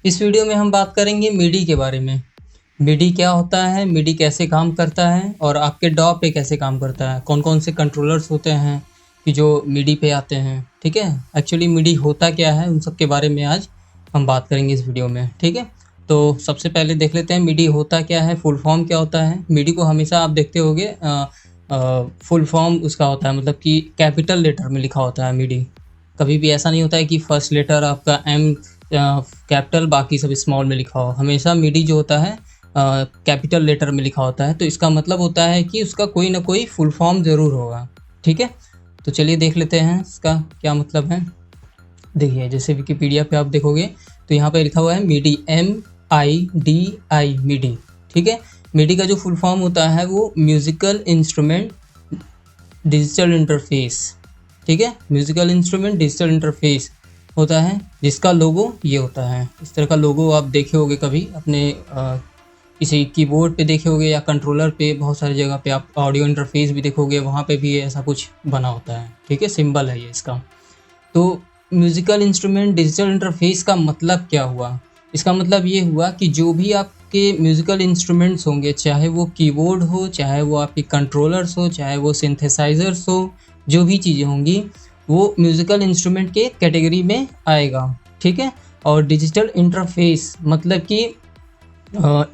इस वीडियो में हम बात करेंगे मिडी के बारे में। मिडी क्या होता है, मिडी कैसे काम करता है और आपके डॉ पे कैसे काम करता है, कौन कौन से कंट्रोलर्स होते हैं कि जो मिडी पे आते हैं। ठीक है, एक्चुअली मिडी होता क्या है उन सब के बारे में आज हम बात करेंगे इस वीडियो में। ठीक है, तो सबसे पहले देख लेते हैं मिडी होता क्या है, फुल फॉर्म क्या होता है। मिडी को हमेशा आप देखते होगे फुल फॉर्म उसका होता है, मतलब कि कैपिटल लेटर में लिखा होता है मिडी। कभी भी ऐसा नहीं होता है कि फर्स्ट लेटर आपका एम कैपिटल बाकी सब स्मॉल में लिखा हो। हमेशा मिडी जो होता है कैपिटल लेटर में लिखा होता है, तो इसका मतलब होता है कि उसका कोई ना कोई फुल फॉर्म ज़रूर होगा। ठीक है, तो चलिए देख लेते हैं इसका क्या मतलब है। देखिए, जैसे विकिपीडिया पे आप देखोगे तो यहाँ पे लिखा हुआ है मिडी, MIDI मिडी। ठीक है, मिडी का जो फुल फॉर्म होता है वो म्यूजिकल इंस्ट्रूमेंट डिजिटल इंटरफेस। ठीक है, म्यूजिकल इंस्ट्रूमेंट डिजिटल इंटरफेस होता है, जिसका लोगो ये होता है। इस तरह का लोगो आप देखे होगे कभी अपने किसी कीबोर्ड पे देखे होगे या कंट्रोलर पे, बहुत सारी जगह पे आप ऑडियो इंटरफेस भी देखोगे, वहाँ पे भी ऐसा कुछ बना होता है। ठीक है, सिंबल है ये इसका। तो म्यूजिकल इंस्ट्रूमेंट डिजिटल इंटरफेस का मतलब क्या हुआ? इसका मतलब ये हुआ कि जो भी आपके म्यूजिकल इंस्ट्रूमेंट्स होंगे, चाहे वो कीबोर्ड हो, चाहे वो आपके कंट्रोलर्स हो, चाहे वो सिंथेसाइजर्स हो, जो भी चीज़ें होंगी वो म्यूजिकल इंस्ट्रूमेंट के कैटेगरी में आएगा। ठीक है, और डिजिटल इंटरफेस मतलब कि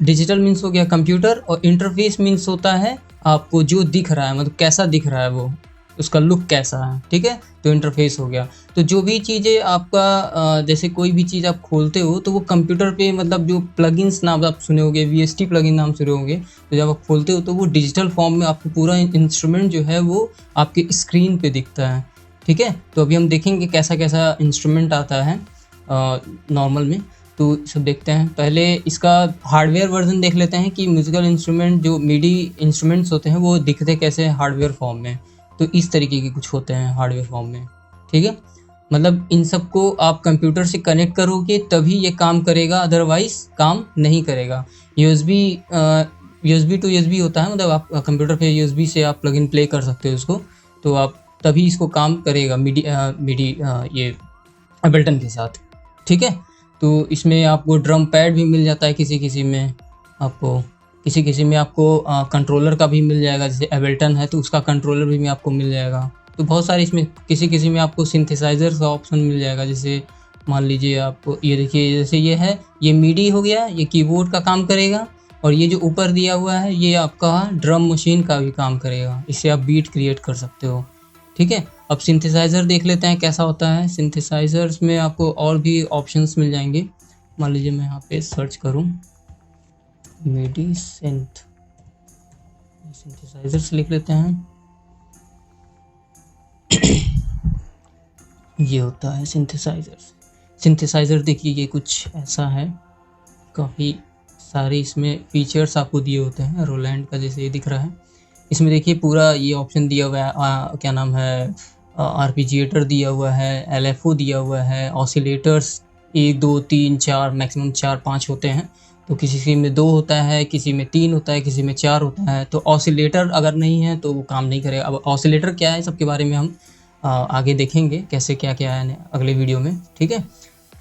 डिजिटल मीन्स हो गया कंप्यूटर, और इंटरफेस मीन्स होता है आपको जो दिख रहा है, मतलब कैसा दिख रहा है वो, उसका लुक कैसा है। ठीक है, तो इंटरफेस हो गया। तो जो भी चीज़ें आपका जैसे कोई भी चीज़ आप खोलते हो तो वो कंप्यूटर पे, मतलब जो प्लगइन्स नाम आप सुने होंगे, VST प्लगइन नाम सुने होंगे, तो जब आप खोलते हो तो वो डिजिटल फॉर्म में आपको पूरा इंस्ट्रूमेंट जो है वो आपके स्क्रीन पे दिखता है। ठीक है, तो अभी हम देखेंगे कैसा कैसा इंस्ट्रूमेंट आता है नॉर्मल में, तो सब देखते हैं। पहले इसका हार्डवेयर वर्जन देख लेते हैं कि म्यूजिकल इंस्ट्रूमेंट जो मिडी इंस्ट्रूमेंट्स होते हैं वो दिखते कैसे हैं हार्डवेयर फॉर्म में। तो इस तरीके के कुछ होते हैं हार्डवेयर फॉर्म में। ठीक है, मतलब इन सबको आप कंप्यूटर से कनेक्ट करोगे तभी ये काम करेगा, अदरवाइज काम नहीं करेगा। USB टू USB होता है, मतलब आप कंप्यूटर पे USB से आप प्लग इन प्ले कर सकते हो उसको, तो आप तभी इसको काम करेगा मिडी ये एबल्टन के साथ। ठीक है, तो इसमें आपको ड्रम पैड भी मिल जाता है, किसी किसी में आपको, किसी किसी में आपको कंट्रोलर का भी मिल जाएगा। जैसे एबल्टन है तो उसका कंट्रोलर भी आपको मिल जाएगा। तो बहुत सारे इसमें, किसी किसी में आपको सिंथेसाइजर का ऑप्शन मिल जाएगा। जैसे मान लीजिए आप ये देखिए, जैसे ये है, ये मिडी हो गया, ये कीबोर्ड का काम करेगा, और ये जो ऊपर दिया हुआ है ये आपका ड्रम मशीन का भी काम करेगा, इससे आप बीट क्रिएट कर सकते हो। ठीक है, अब सिंथेसाइज़र देख लेते हैं कैसा होता है। सिंथेसाइज़र्स में आपको और भी ऑप्शंस मिल जाएंगे। मान लीजिए मैं यहाँ पे सर्च करूँ मिडी सिंथेसाइज़र्स लिख लेते हैं। ये होता है सिंथेसाइज़र। देखिए ये कुछ ऐसा है, काफ़ी सारे इसमें फीचर्स आपको दिए होते हैं। रोलैंड का जैसे ये दिख रहा है, इसमें देखिए पूरा ये ऑप्शन दिया हुआ है, क्या नाम है, आर्पिजिएटर दिया हुआ है, LFO दिया हुआ है, ऑसिलेटर्स 1 2 3 4 मैक्सिमम 4-5 होते हैं। तो किसी में 2 होता है, किसी में 3 होता है, किसी में 4 होता है। तो ऑसिलेटर अगर नहीं है तो वो काम नहीं करेगा। अब ऑसिलेटर क्या है, सबके बारे में हम आगे देखेंगे कैसे क्या क्या है अगले वीडियो में। ठीक है,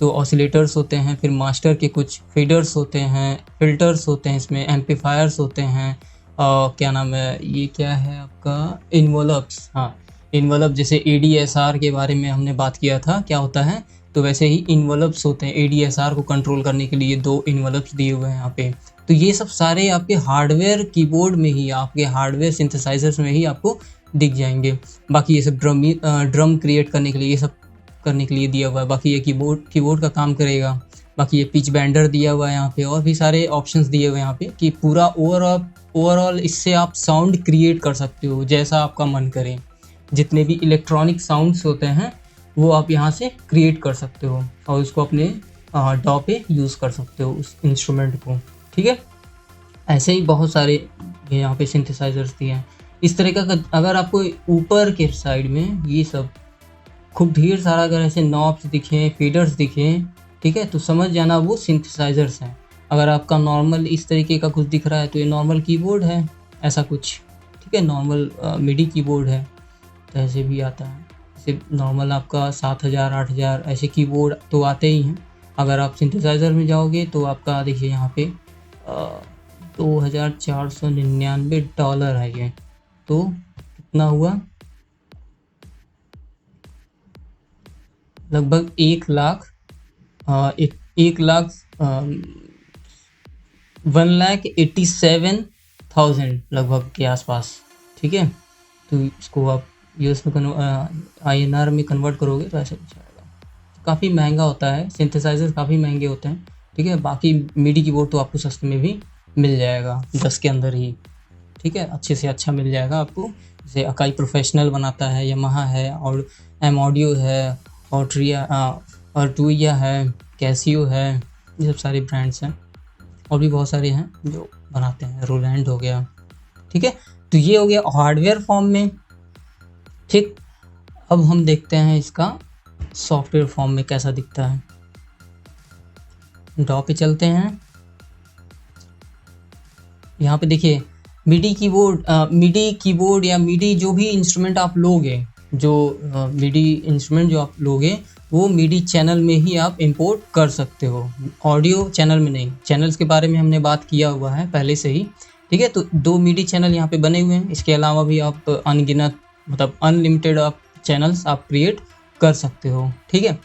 तो ऑसिलेटर्स होते हैं, फिर मास्टर के कुछ फीडर्स होते हैं, फिल्टर्स होते हैं, इसमें एम्पलीफायर्स होते हैं, क्या नाम है, ये क्या है आपका, इन्वॉल्व्स। हाँ, इन्वॉल्व, जैसे ADSR के बारे में हमने बात किया था क्या होता है, तो वैसे ही इन्वॉल्व्स होते हैं। ADSR को कंट्रोल करने के लिए 2 इन्वॉल्व्स दिए हुए हैं यहाँ पे। तो ये सब सारे आपके हार्डवेयर कीबोर्ड में ही, आपके हार्डवेयर सिंथेसाइजर्स में ही आपको दिख जाएंगे। बाकी ये सब ड्रम क्रिएट करने के लिए, ये सब करने के लिए दिया हुआ है। बाकी ये कीबोर्ड का काम करेगा। बाकी ये पिच बैंडर दिया हुआ है यहाँ पे, और भी सारे ऑप्शंस दिए हुए हैं यहाँ पे कि पूरा ओवरऑल इससे आप साउंड क्रिएट कर सकते हो जैसा आपका मन करे। जितने भी इलेक्ट्रॉनिक साउंड्स होते हैं वो आप यहाँ से क्रिएट कर सकते हो और उसको अपने डॉ पे यूज़ कर सकते हो उस इंस्ट्रूमेंट को। ठीक है, ऐसे ही बहुत सारे यहाँ पे सिंथेसाइजर्स दिए हैं। इस तरह का अगर आपको ऊपर के साइड में ये सब खूब ढेर सारा अगर ऐसे नॉब्स दिखें, फीडर्स दिखें, ठीक है, तो समझ जाना वो सिंथेसाइजर्स हैं। अगर आपका नॉर्मल इस तरीके का कुछ दिख रहा है तो ये नॉर्मल कीबोर्ड है, ऐसा कुछ। ठीक है, नॉर्मल मिडी कीबोर्ड है, तो ऐसे भी आता है। जैसे नॉर्मल आपका 7000 8000 ऐसे कीबोर्ड तो आते ही हैं। अगर आप सिंथेसाइज़र में जाओगे तो आपका देखिए यहाँ पे $2,499 है ये, तो कितना हुआ, लगभग 1,87,000 लगभग के आसपास। ठीक है, तो इसको आप यूएस में INR में कन्वर्ट करोगे तो ऐसा कुछ आएगा। काफ़ी महंगा होता है, सिंथेसाइजर काफ़ी महंगे होते हैं। ठीक है, बाकी मिडी कीबोर्ड तो आपको सस्ते में भी मिल जाएगा 10 के अंदर ही। ठीक है, अच्छे से अच्छा मिल जाएगा आपको। जैसे अकाई प्रोफेशनल बनाता है, यामाहा है, और एम ऑडियो है, और टूया है, कैसियो है, ये सब सारे ब्रांड्स हैं, और भी बहुत सारे हैं जो बनाते हैं, रोलैंड हो गया। ठीक है, तो ये हो गया हार्डवेयर फॉर्म में। ठीक, अब हम देखते हैं इसका सॉफ्टवेयर फॉर्म में कैसा दिखता है। डॉ पे चलते हैं। यहाँ पे देखिए मिडी कीबोर्ड या मिडी जो भी इंस्ट्रूमेंट आप लोगे, मिडी इंस्ट्रूमेंट जो आप लोगे वो मिडी चैनल में ही आप इंपोर्ट कर सकते हो, ऑडियो चैनल में नहीं। चैनल्स के बारे में हमने बात किया हुआ है पहले से ही। ठीक है, तो 2 मिडी चैनल यहाँ पे बने हुए हैं। इसके अलावा भी आप अनगिनत मतलब अनलिमिटेड आप चैनल्स आप क्रिएट कर सकते हो। ठीक है,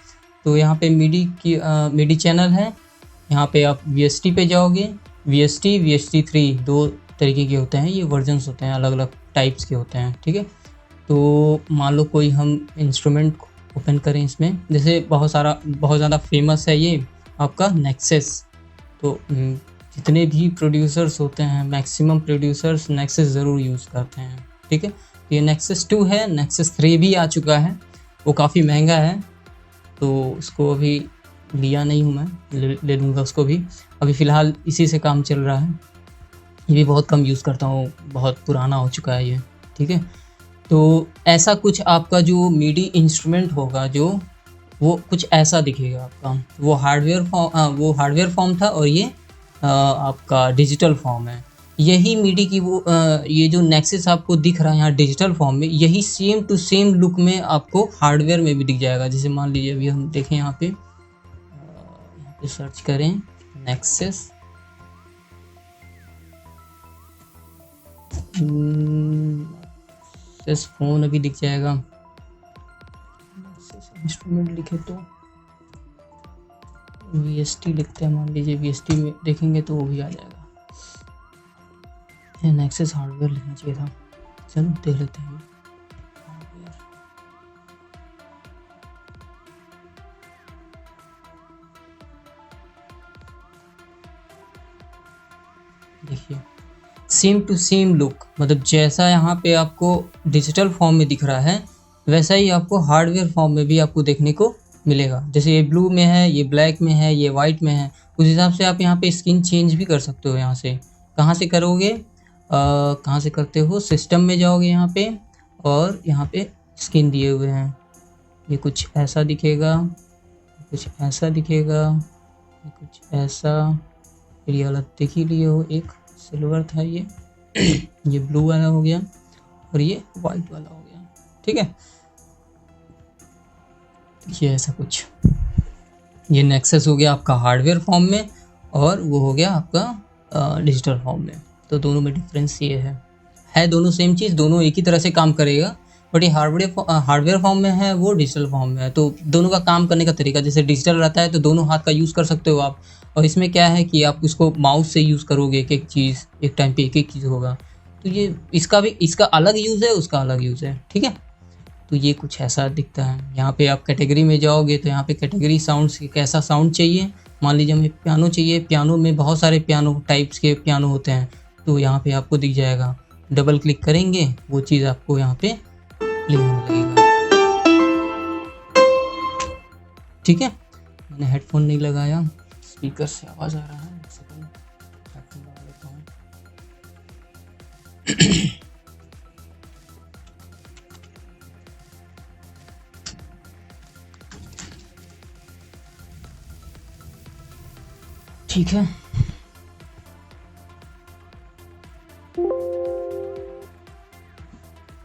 तो यहाँ पे मिडी चैनल है। यहाँ पे आप VST पे जाओगे, VST3 2 तरीके के होते हैं, ये वर्जन्स होते हैं, अलग अलग टाइप्स के होते हैं। ठीक है, तो मान लो कोई हम इंस्ट्रूमेंट ओपन करें इसमें, जैसे बहुत ज़्यादा फेमस है ये आपका नेक्सस। तो जितने भी प्रोड्यूसर्स होते हैं, मैक्सिमम प्रोड्यूसर्स नेक्सस ज़रूर यूज़ करते हैं। ठीक है, ये नेक्सस 2 है, नेक्सस 3 भी आ चुका है, वो काफ़ी महंगा है, तो उसको अभी लिया नहीं हूँ मैं, ले लूँगा उसको भी। अभी फ़िलहाल इसी से काम चल रहा है, ये भी बहुत कम यूज़ करता हूँ, बहुत पुराना हो चुका है ये। ठीक है, तो ऐसा कुछ आपका जो मिडी इंस्ट्रूमेंट होगा जो वो कुछ ऐसा दिखेगा आपका। वो हार्डवेयर फॉर्म था, और ये आपका डिजिटल फॉर्म है। यही मिडी की ये जो नेक्सस आपको दिख रहा है यहाँ डिजिटल फॉर्म में, यही सेम टू सेम लुक में आपको हार्डवेयर में भी दिख जाएगा। जैसे मान लीजिए अभी हम देखें यहाँ पे सर्च करें नेक्सस, फोन अभी दिख जाएगा। इंस्ट्रूमेंट लिखे तो VST लिखते हैं, मान लीजिए VST में देखेंगे तो वो भी आ जाएगा। नेक्सस हार्डवेयर लिखना चाहिए था, चलो देख लेते हैं। देखिए सेम टू सेम लुक, मतलब जैसा यहाँ पे आपको डिजिटल फॉर्म में दिख रहा है वैसा ही आपको हार्डवेयर फॉर्म में भी आपको देखने को मिलेगा। जैसे ये ब्लू में है, ये ब्लैक में है, ये वाइट में है, उस हिसाब से आप यहाँ पे स्किन चेंज भी कर सकते हो। यहाँ से कहाँ से करोगे, कहाँ से करते हो, सिस्टम में जाओगे यहाँ पे, और यहाँ पे स्किन दिए हुए हैं। ये कुछ ऐसा दिखेगा, कुछ ऐसा दिखेगा, ये कुछ ऐसा, फिर ये वाला देख ही लिए हो, एक सिल्वर था ये ये ब्लू वाला हो गया, और ये वाइट वाला हो गया। ठीक है, ये ऐसा कुछ, ये नेक्सस हो गया आपका हार्डवेयर फॉर्म में, और वो हो गया आपका डिजिटल फॉर्म में। तो दोनों में डिफरेंस ये है दोनों सेम चीज़, दोनों एक ही तरह से काम करेगा, बट ये हार्डवेयर फॉर्म में है, वो डिजिटल फॉर्म में है। तो दोनों का काम करने का तरीका, जैसे डिजिटल रहता है तो दोनों हाथ का यूज़ कर सकते हो आप, और इसमें क्या है कि आप उसको माउस से यूज़ करोगे, एक चीज़ एक टाइम पे एक चीज़ होगा। तो ये इसका अलग यूज़ है, उसका अलग यूज़ है। ठीक है, तो ये कुछ ऐसा दिखता है। यहाँ पे आप कैटेगरी में जाओगे तो यहाँ पे कैटेगरी साउंड्स, कैसा साउंड चाहिए, मान लीजिए हमें पियानो चाहिए, पियानो में बहुत सारे पियानो टाइप्स के पियानो होते हैं, तो यहाँ पे आपको दिख जाएगा। डबल क्लिक करेंगे वो चीज़ आपको यहाँ पे प्ले होने लगेगा। ठीक है, मैंने हेडफोन नहीं लगाया, स्पीकर से आवाज़ आ रहा है, हेडफोन लगा लेता हूँ। ठीक है,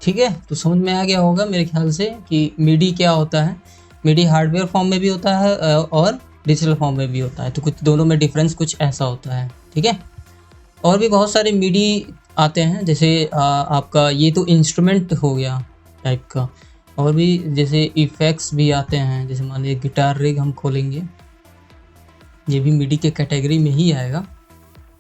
ठीक है, तो समझ में आ गया होगा मेरे ख्याल से कि मिडी क्या होता है। मिडी हार्डवेयर फॉर्म में भी होता है और डिजिटल फॉर्म में भी होता है। तो कुछ दोनों में डिफरेंस कुछ ऐसा होता है, ठीक है। और भी बहुत सारे मिडी आते हैं, जैसे आपका ये तो इंस्ट्रूमेंट हो गया टाइप का, और भी जैसे इफ़ेक्ट्स भी आते हैं। जैसे मान लीजिए गिटार रिग हम खोलेंगे, ये भी मिडी के कैटेगरी में ही आएगा।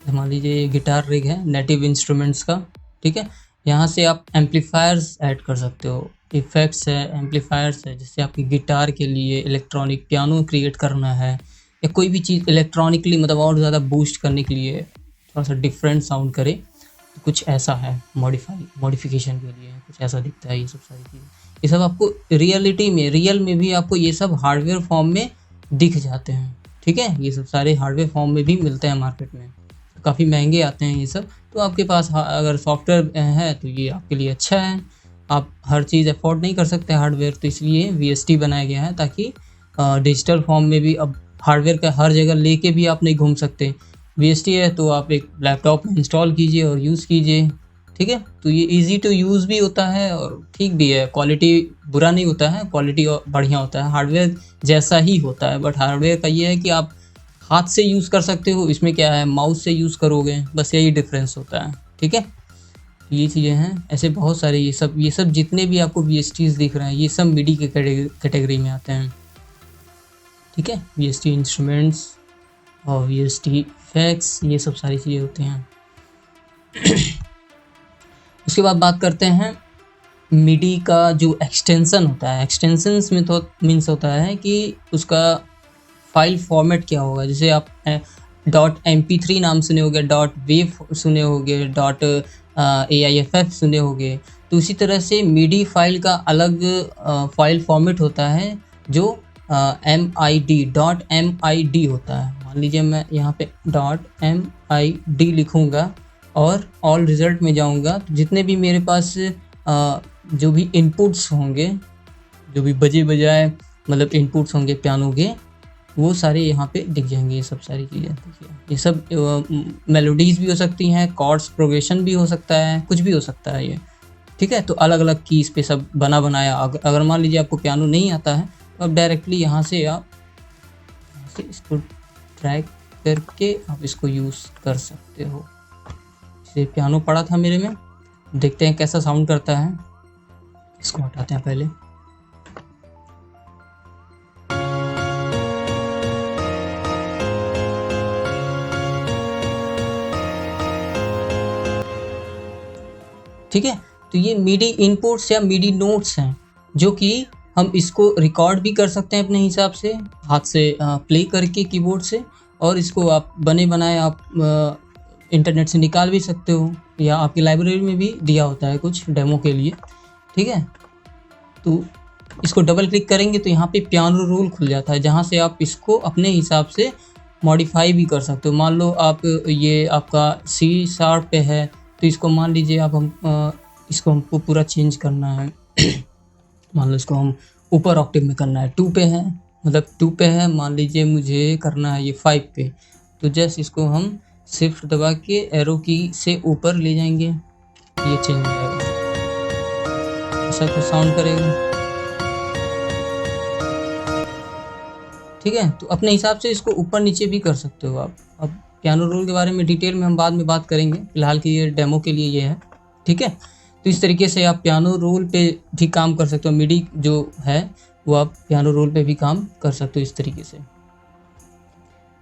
मान लीजिए ये गिटार रिग है नेटिव इंस्ट्रूमेंट्स का, ठीक है। यहाँ से आप एम्पलीफायर्स ऐड कर सकते हो, इफ़ेक्ट्स है, एम्पलीफायर्स है। जैसे आपकी गिटार के लिए इलेक्ट्रॉनिक पियानो क्रिएट करना है, या कोई भी चीज़ इलेक्ट्रॉनिकली मतलब और ज़्यादा बूस्ट करने के लिए, थोड़ा सा डिफरेंट साउंड करे, तो कुछ ऐसा है मॉडिफिकेशन के लिए कुछ ऐसा दिखता है। ये सब सारी चीज़ें, ये सब आपको रियलिटी में, रियल में भी आपको ये सब हार्डवेयर फॉर्म में दिख जाते हैं, ठीक है। ये सब सारे हार्डवेयर फॉर्म में भी मिलते हैं मार्केट में, काफ़ी महंगे आते हैं ये सब। तो आपके पास अगर सॉफ्टवेयर है तो ये आपके लिए अच्छा है। आप हर चीज़ अफोर्ड नहीं कर सकते हार्डवेयर, तो इसलिए VST बनाया गया है, ताकि डिजिटल फॉर्म में भी अब हार्डवेयर का हर जगह लेके भी आप नहीं घूम सकते। VST है तो आप एक लैपटॉप में इंस्टॉल कीजिए और यूज़ कीजिए, ठीक है। तो ये इजी टू यूज़ भी होता है और ठीक भी है, क्वालिटी बुरा नहीं होता है, क्वालिटी बढ़िया होता है, हार्डवेयर जैसा ही होता है। बट हार्डवेयर का ये है कि आप हाथ से यूज़ कर सकते हो, इसमें क्या है माउस से यूज़ करोगे, बस यही डिफरेंस होता है, ठीक है। ये चीज़ें हैं, ऐसे बहुत सारे ये सब जितने भी आपको VSTs दिख रहे हैं ये सब मिडी के कैटेगरी में आते हैं, ठीक है। VST इंस्ट्रूमेंट्स और VST इफेक्ट्स, ये सब सारी चीज़ें होती हैं। उसके बाद बात करते हैं मिडी का जो एक्सटेंशन होता है। एक्सटेंशंस में तो मीन्स होता है कि उसका फाइल फॉर्मेट क्या होगा। जैसे आप .mp3 नाम सुने होंगे, .wav सुने होंगे, .aiff सुने होंगे। तो उसी तरह से मिडी फाइल का अलग फाइल फॉर्मेट होता है जो .mid होता है। मान लीजिए मैं यहाँ पे .mid लिखूँगा और ऑल रिजल्ट में जाऊँगा, तो जितने भी मेरे पास जो भी इनपुट्स होंगे, जो भी बजाए मतलब इनपुट्स होंगे पियानो के, वो सारे यहाँ पे दिख जाएंगे। ये सब सारी चीज़ें देखिए, ये सब मेलोडीज़ भी हो सकती हैं, कॉर्ड्स प्रोग्रेशन भी हो सकता है, कुछ भी हो सकता है ये, ठीक है। तो अलग अलग कीज़ पे सब बनाया। अगर मान लीजिए आपको पियानो नहीं आता है तो आप डायरेक्टली यहाँ से इसको ड्रैग करके आप इसको यूज़ कर सकते हो। जैसे पियानो पड़ा था मेरे में, देखते हैं कैसा साउंड करता है। इसको हटाते हैं पहले। ठीक है, तो ये मिडी इनपुट्स या मिडी नोट्स हैं, जो कि हम इसको रिकॉर्ड भी कर सकते हैं अपने हिसाब से, हाथ से प्ले करके कीबोर्ड से, और इसको आप बने बनाए आप इंटरनेट से निकाल भी सकते हो, या आपकी लाइब्रेरी में भी दिया होता है कुछ डेमो के लिए, ठीक है। तो इसको डबल क्लिक करेंगे तो यहाँ पे पियानो रोल खुल जाता है, जहाँ से आप इसको अपने हिसाब से मॉडिफाई भी कर सकते हो। मान लो आप ये आपका C# पे है, तो इसको मान लीजिए आप इसको हमको पूरा चेंज करना है। मान लो इसको हम ऊपर ऑक्टेव में करना है, 2 पे है, मतलब 2 पे है, मान लीजिए मुझे करना है ये 5 पे, तो जस्ट इसको हम शिफ्ट दबा के एरो की से ऊपर ले जाएंगे, ये चेंज हो जाएगा, ऐसा कुछ साउंड करेगा, ठीक है। तो अपने हिसाब से इसको ऊपर नीचे भी कर सकते हो आप। अब पियानो रोल के बारे में डिटेल में हम बाद में बात करेंगे, फिलहाल की ये डेमो के लिए ये है, ठीक है। तो इस तरीके से आप पियानो रोल पे भी काम कर सकते हो, मिडी जो है वो आप पियानो रोल पे भी काम कर सकते हो इस तरीके से।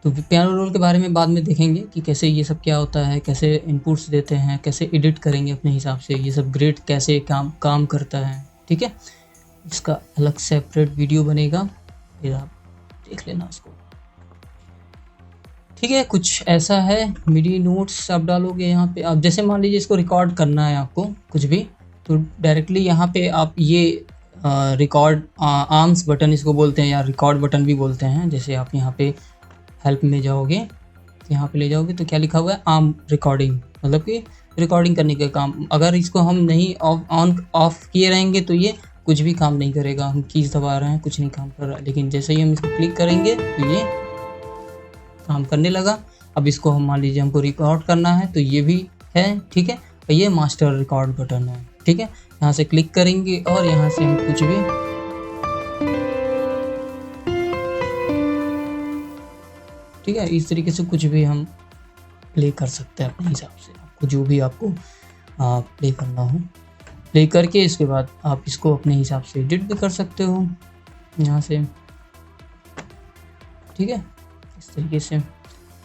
तो पियानो रोल के बारे में बाद में देखेंगे कि कैसे ये सब क्या होता है, कैसे इनपुट्स देते हैं, कैसे एडिट करेंगे अपने हिसाब से, ये सब ग्रिड कैसे काम करता है, ठीक है। इसका अलग सेपरेट वीडियो बनेगा, फिर आप देख लेना उसको, ठीक है। कुछ ऐसा है, मिडी नोट्स आप डालोगे यहाँ पे। आप जैसे मान लीजिए इसको रिकॉर्ड करना है आपको कुछ भी, तो डायरेक्टली यहाँ पे आप ये रिकॉर्ड आर्म्स बटन इसको बोलते हैं, या रिकॉर्ड बटन भी बोलते हैं। जैसे आप यहाँ पे हेल्प में जाओगे, यहाँ पे ले जाओगे तो क्या लिखा हुआ है, आर्म रिकॉर्डिंग, मतलब कि रिकॉर्डिंग करने का काम। अगर इसको हम नहीं ऑफ किए रहेंगे तो ये कुछ भी काम नहीं करेगा, हम कीज दबा रहे हैं कुछ नहीं काम कर रहा है। लेकिन जैसे ही हम इसको क्लिक करेंगे तो ये काम करने लगा। अब इसको हम मान लीजिए हमको रिकॉर्ड करना है तो ये भी है, ठीक है। और ये मास्टर रिकॉर्ड बटन है, ठीक है। यहाँ से क्लिक करेंगे और यहाँ से हम कुछ भी ठीक है। इस तरीके से कुछ भी हम प्ले कर सकते हैं अपने हिसाब से, आपको जो भी आपको प्ले करना हो प्ले करके इसके बाद आप इसको अपने हिसाब से एडिट भी कर सकते हो यहाँ से, ठीक है। इस तरीके से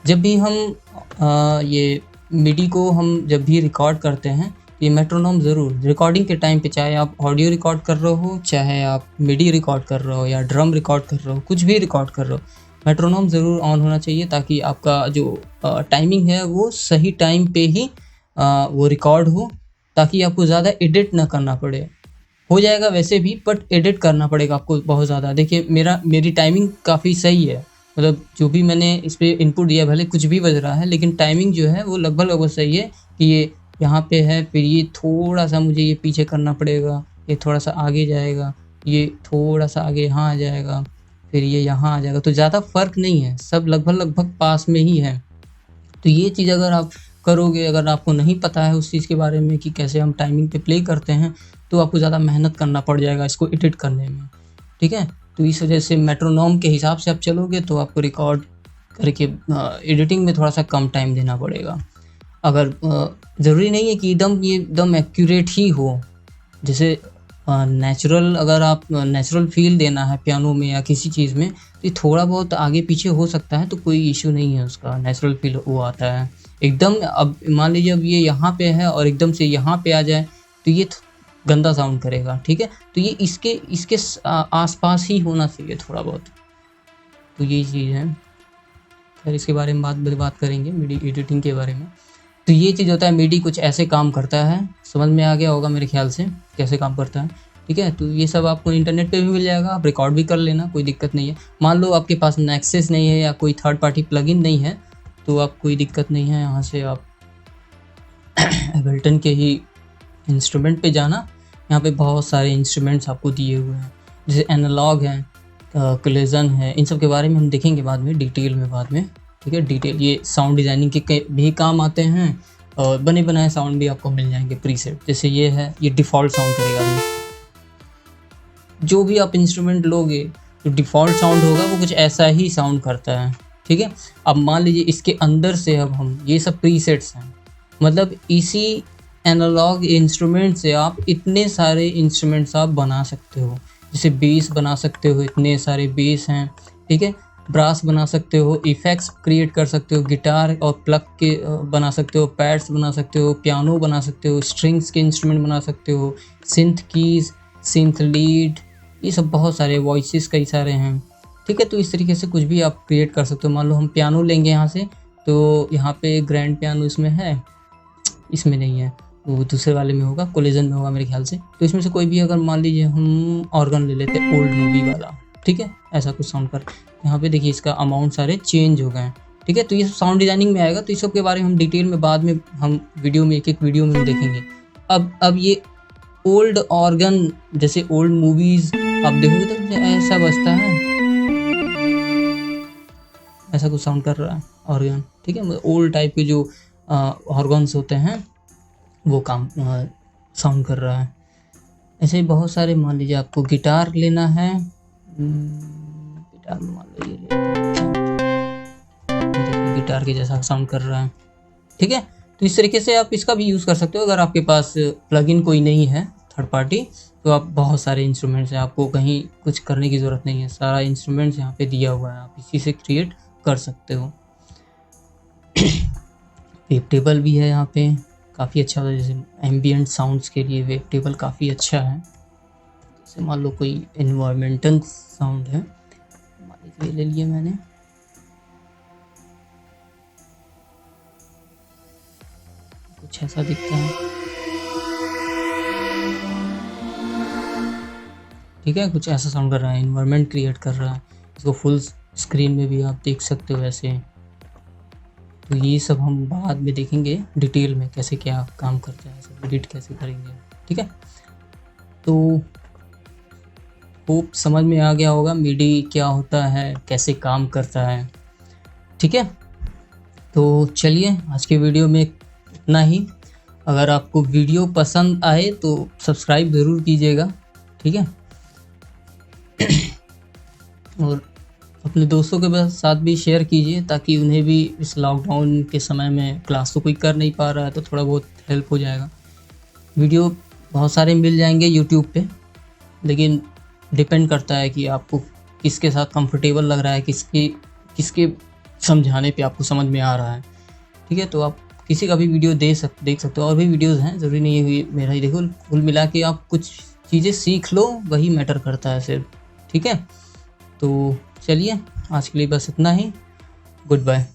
जब भी हम ये मिडी को हम जब भी रिकॉर्ड करते हैं, ये मेट्रोनोम ज़रूर रिकॉर्डिंग के टाइम पे, चाहे आप ऑडियो रिकॉर्ड कर रहे हो, चाहे आप मिडी रिकॉर्ड कर रहे हो या ड्रम रिकॉर्ड कर रहे हो, कुछ भी रिकॉर्ड कर रहे हो, मेट्रोनोम ज़रूर ऑन होना चाहिए ताकि आपका जो टाइमिंग है वो सही टाइम पे ही वो रिकॉर्ड हो, ताकि आपको ज़्यादा एडिट ना करना पड़े। हो जाएगा वैसे भी, बट एडिट करना पड़ेगा आपको बहुत ज़्यादा। देखिए मेरी टाइमिंग काफ़ी सही है, मतलब जो भी मैंने इस पर इनपुट दिया, भले कुछ भी बज रहा है लेकिन टाइमिंग जो है वो लगभग सही है कि ये यहाँ पे है, फिर ये थोड़ा सा मुझे ये पीछे करना पड़ेगा, ये थोड़ा सा आगे जाएगा, ये थोड़ा सा आगे यहाँ आ जाएगा, फिर ये यहाँ आ जाएगा, तो ज़्यादा फ़र्क नहीं है, सब लगभग पास में ही है। तो ये चीज़ अगर आप करोगे, अगर आपको नहीं पता है उस चीज़ के बारे में कि कैसे हम टाइमिंग पे प्ले करते हैं, तो आपको ज़्यादा मेहनत करना पड़ जाएगा इसको एडिट करने में, ठीक है। तो इस वजह से मेट्रोनोम के हिसाब से आप चलोगे तो आपको रिकॉर्ड करके एडिटिंग में थोड़ा सा कम टाइम देना पड़ेगा। अगर ज़रूरी नहीं है कि एकदम एक्यूरेट ही हो, जैसे नेचुरल, अगर आप नेचुरल फील देना है पियानो में या किसी चीज़ में, तो ये थोड़ा बहुत आगे पीछे हो सकता है, तो कोई इशू नहीं है उसका, नेचुरल फील वो आता है एकदम। अब मान लीजिए अब ये यहाँ पे है और एकदम से यहाँ पे आ जाए तो ये गंदा साउंड करेगा, ठीक है। तो ये इसके आसपास ही होना चाहिए थोड़ा बहुत, तो यही चीज़ है। खैर इसके बारे में बात करेंगे मिडी एडिटिंग के बारे में। तो ये चीज़ होता है, मिडी कुछ ऐसे काम करता है, समझ में आ गया होगा मेरे ख्याल से कैसे काम करता है, ठीक है। तो ये सब आपको इंटरनेट पे भी मिल जाएगा, आप रिकॉर्ड भी कर लेना, कोई दिक्कत नहीं है। मान लो आपके पास नेक्सस नहीं है या कोई थर्ड पार्टी प्लगइन नहीं है, तो आप कोई दिक्कत नहीं है, यहाँ से आप एबल्टन के ही इंस्ट्रूमेंट पे जाना, यहाँ पे बहुत सारे इंस्ट्रूमेंट्स आपको दिए हुए हैं, जैसे एनालॉग है, कोलिजन है, इन सब के बारे में हम देखेंगे बाद में, डिटेल में बाद में, ठीक है। डिटेल ये साउंड डिज़ाइनिंग के भी काम आते हैं, और बने बनाए साउंड भी आपको मिल जाएंगे प्रीसेट। जैसे ये है, ये डिफ़ॉल्ट साउंड करेगा अभी, जो भी आप इंस्ट्रूमेंट लोगे जो डिफ़ॉल्ट साउंड होगा वो कुछ ऐसा ही साउंड करता है, ठीक है। अब मान लीजिए इसके अंदर से अब हम, ये सब प्रीसेट्स हैं, मतलब इसी एनालॉग इंस्ट्रूमेंट से आप इतने सारे इंस्ट्रूमेंट्स आप बना सकते हो। जैसे बेस बना सकते हो, इतने सारे बेस हैं, ठीक है। ब्रास बना सकते हो, इफ़ेक्ट्स क्रिएट कर सकते हो, गिटार और प्लग के बना सकते हो, पैड्स बना सकते हो, पियानो बना सकते हो, स्ट्रिंग्स के इंस्ट्रूमेंट बना सकते हो, सिंथ कीज़, सिंथ लीड, ये सब बहुत सारे, वॉइसेस कई सारे हैं, ठीक है। तो इस तरीके से कुछ भी आप क्रिएट कर सकते हो। मान लो हम पियानो लेंगे यहाँ से, तो यहाँ पे ग्रैंड पियानो इसमें है, इसमें नहीं है, वो दूसरे वाले में होगा, कोलिजन में होगा मेरे ख्याल से। तो इसमें से कोई भी, अगर मान लीजिए हम ऑर्गन ले लेते हैं ओल्ड मूवी वाला, ठीक है, ऐसा कुछ साउंड कर, यहाँ पे देखिए इसका अमाउंट सारे चेंज हो गए हैं, ठीक है। तो ये साउंड डिज़ाइनिंग में आएगा, तो इस सब के बारे में हम डिटेल में बाद में हम वीडियो में, एक वीडियो में हम देखेंगे। अब ये ओल्ड ऑर्गन, जैसे ओल्ड मूवीज़ आप देखोगे तो ऐसा बजता है, ऐसा कुछ साउंड कर रहा है ऑर्गन, ठीक है। ओल्ड टाइप के जो ऑर्गन्स होते हैं वो काम साउंड कर रहा है। ऐसे ही बहुत सारे, मान लीजिए आपको गिटार लेना है, गिटार में मान लो ये गिटार के जैसा साउंड कर रहा है, ठीक है। तो इस तरीके से आप इसका भी यूज़ कर सकते हो। अगर आपके पास प्लगइन कोई नहीं है थर्ड पार्टी, तो आप बहुत सारे इंस्ट्रूमेंट्स हैं, आपको कहीं कुछ करने की ज़रूरत नहीं है, सारा इंस्ट्रूमेंट्स यहाँ पे दिया हुआ है, आप इसी से क्रिएट कर सकते हो। वेब टेबल भी है यहाँ पे, काफ़ी अच्छा होता है, जैसे एम्बियंट साउंड्स के लिए वेब टेबल काफ़ी अच्छा है। जैसे मान लो कोई इन्वायरमेंटल साउंड है, मान लीजिए ले लिया मैंने, कुछ ऐसा दिखता है, ठीक है, कुछ ऐसा साउंड कर रहा है, इन्वायरमेंट क्रिएट कर रहा है। इसको फुल स्क्रीन में भी आप देख सकते हो ऐसे। तो ये सब हम बाद में देखेंगे डिटेल में, कैसे क्या काम करता है, सब एडिट कैसे करेंगे, ठीक है। तो होप समझ में आ गया होगा मिडी क्या होता है, कैसे काम करता है, ठीक है। तो चलिए आज के वीडियो में इतना ही। अगर आपको वीडियो पसंद आए तो सब्सक्राइब ज़रूर कीजिएगा, ठीक है। और अपने दोस्तों के साथ भी शेयर कीजिए, ताकि उन्हें भी इस लॉकडाउन के समय में क्लास तो कोई कर नहीं पा रहा है, तो थोड़ा बहुत हेल्प हो जाएगा। वीडियो बहुत सारे मिल जाएंगे यूट्यूब पे, लेकिन डिपेंड करता है कि आपको किसके साथ कंफर्टेबल लग रहा है, किसके समझाने पे आपको समझ में आ रहा है। ठीक है, तो आप किसी का भी वीडियो देख सकते हो। और भी वीडियोज़ हैं, ज़रूरी नहीं है कि मेरा ही देखो। कुल मिला के आप कुछ चीज़ें सीख लो, वही मैटर करता है सिर्फ। ठीक है, तो चलिए आज के लिए बस इतना ही। Good bye.